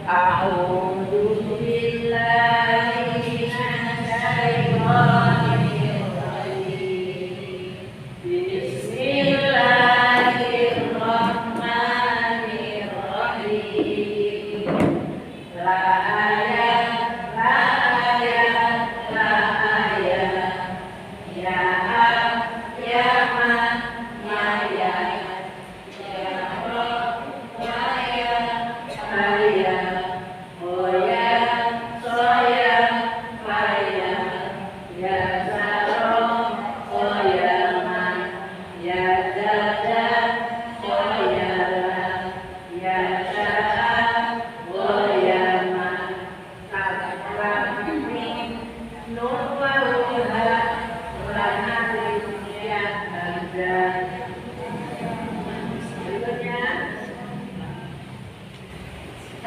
أعوذ بالله من الشيطان الرجيم بسم الله الرحمن الرحيم لا آية لا آية لا آية يا أب يا ما يا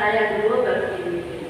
saya dulu begini.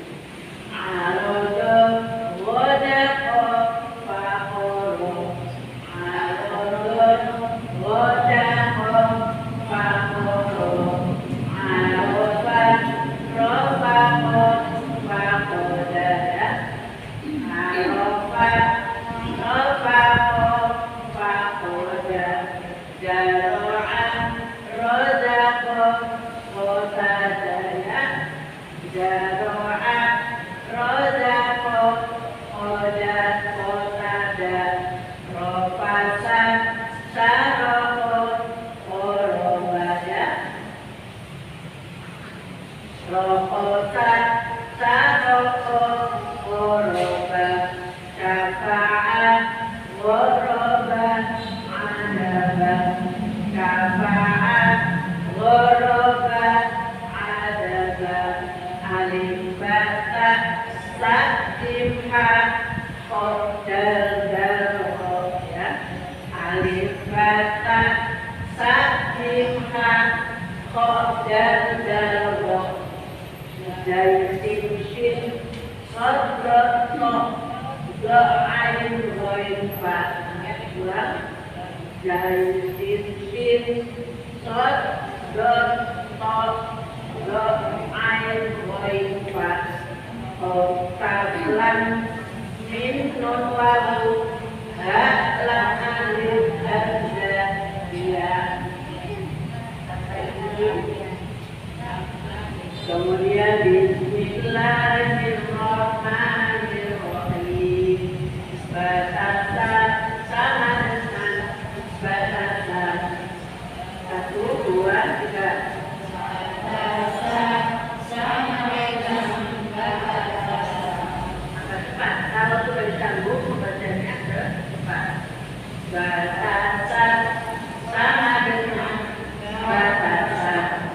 Kemudian bismillahirrahmanirrahim. Batasan sama dengan batasan. 1, 2, 3. Batasan sama dengan batasan. Agak cepat. Kalau sudah disambung membacanya cepat. Batasan sama dengan batasan.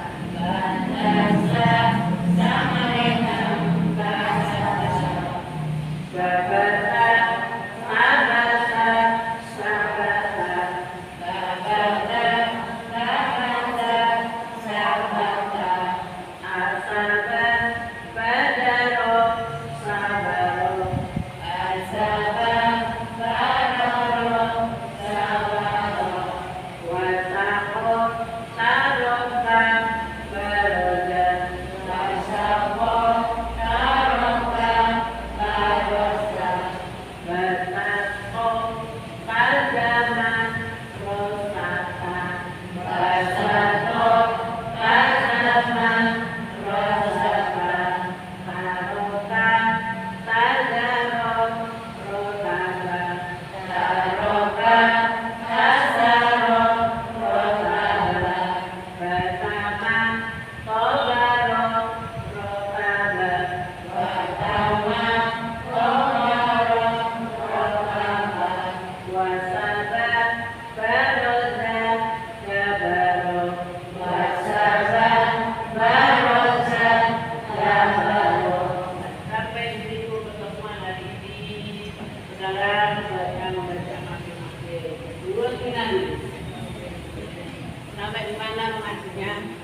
Sampai di mana mengajinya?